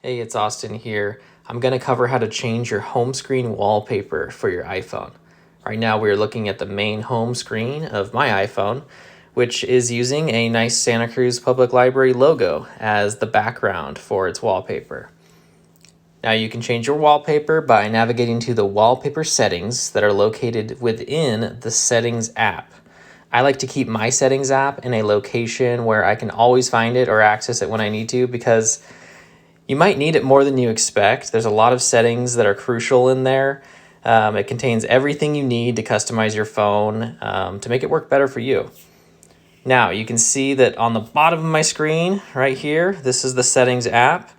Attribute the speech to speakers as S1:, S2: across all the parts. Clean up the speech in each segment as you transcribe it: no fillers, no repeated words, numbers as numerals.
S1: Hey, it's Austin here. I'm going to cover how to change your home screen wallpaper for your iPhone. Right now we're looking at the main home screen of my iPhone, which is using a nice Santa Cruz Public Library logo as the background for its wallpaper. Now you can change your wallpaper by navigating to the wallpaper settings that are located within the Settings app. I like to keep my Settings app in a location where I can always find it or access it when I need to, because you might need it more than you expect. There's a lot of settings that are crucial in there. It contains everything you need to customize your phone to make it work better for you. Now you can see that on the bottom of my screen right here, this is the Settings app.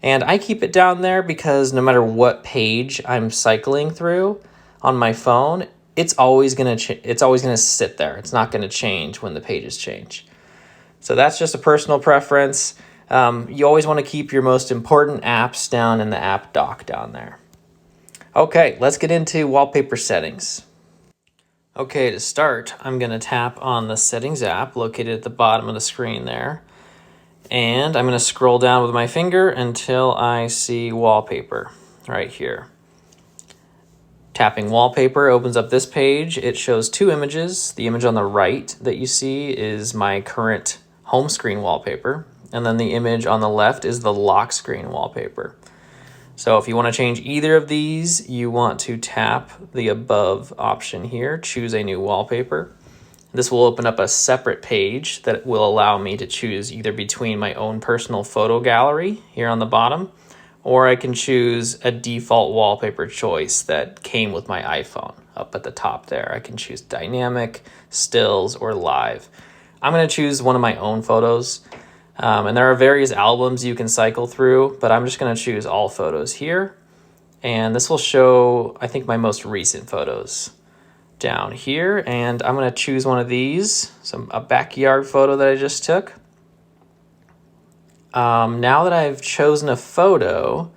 S1: And I keep it down there because no matter what page I'm cycling through on my phone, it's always gonna sit there. It's not gonna change when the pages change. So that's just a personal preference. You always want to keep your most important apps down in the app dock down there. Okay, let's get into wallpaper settings. Okay, to start, I'm going to tap on the Settings app located at the bottom of the screen there. And I'm going to scroll down with my finger until I see wallpaper right here. Tapping wallpaper opens up this page. It shows two images. The image on the right that you see is my current home screen wallpaper. And then the image on the left is the lock screen wallpaper. So if you want to change either of these, you want to tap the above option here, choose a new wallpaper. This will open up a separate page that will allow me to choose either between my own personal photo gallery here on the bottom, or I can choose a default wallpaper choice that came with my iPhone up at the top there. I can choose dynamic, stills, or live. I'm going to choose one of my own photos. And there are various albums you can cycle through, but I'm just going to choose all photos here. And this will show, I think, my most recent photos down here. And I'm going to choose one of these, a backyard photo that I just took. Now that I've chosen a photo,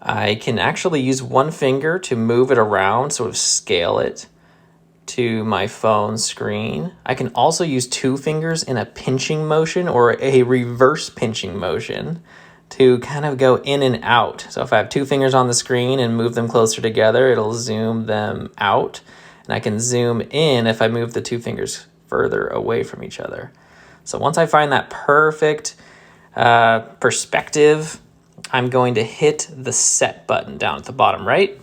S1: I can actually use one finger to move it around, sort of scale it to my phone screen. I can also use two fingers in a pinching motion or a reverse pinching motion to kind of go in and out. So if I have two fingers on the screen and move them closer together, it'll zoom them out. And I can zoom in if I move the two fingers further away from each other. So once I find that perfect perspective, I'm going to hit the set button down at the bottom right.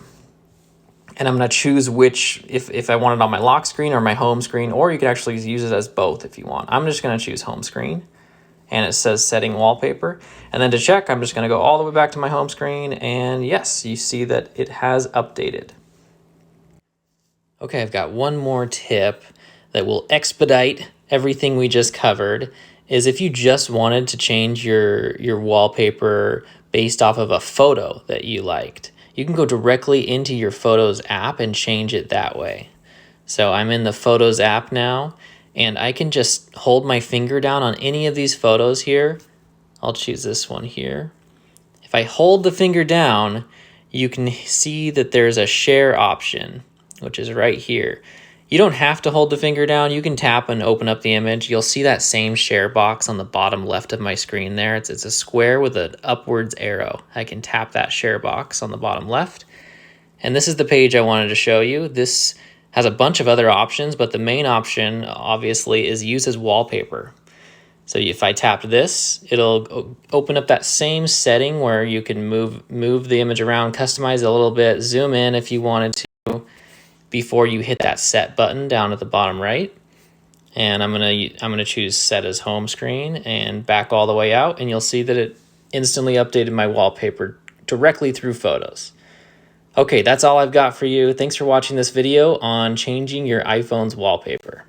S1: And I'm going to choose which, if I want it on my lock screen or my home screen, or you can actually use it as both if you want. I'm just going to choose home screen, and it says setting wallpaper. And then to check, I'm just going to go all the way back to my home screen, and yes, you see that it has updated. Okay, I've got one more tip that will expedite everything we just covered, is if you just wanted to change your wallpaper based off of a photo that you liked, you can go directly into your Photos app and change it that way. So I'm in the Photos app now, and I can just hold my finger down on any of these photos here. I'll choose this one here. If I hold the finger down, you can see that there's a share option, which is right here. You don't have to hold the finger down. You can tap and open up the image. You'll see that same share box on the bottom left of my screen there. It's a square with an upwards arrow. I can tap that share box on the bottom left. And this is the page I wanted to show you. This has a bunch of other options, but the main option, obviously, is use as wallpaper. So if I tap this, it'll open up that same setting where you can move the image around, customize it a little bit, zoom in if you wanted to, before you hit that set button down at the bottom right. And I'm gonna choose set as home screen and back all the way out, and you'll see that it instantly updated my wallpaper directly through Photos. Okay, that's all I've got for you. Thanks for watching this video on changing your iPhone's wallpaper.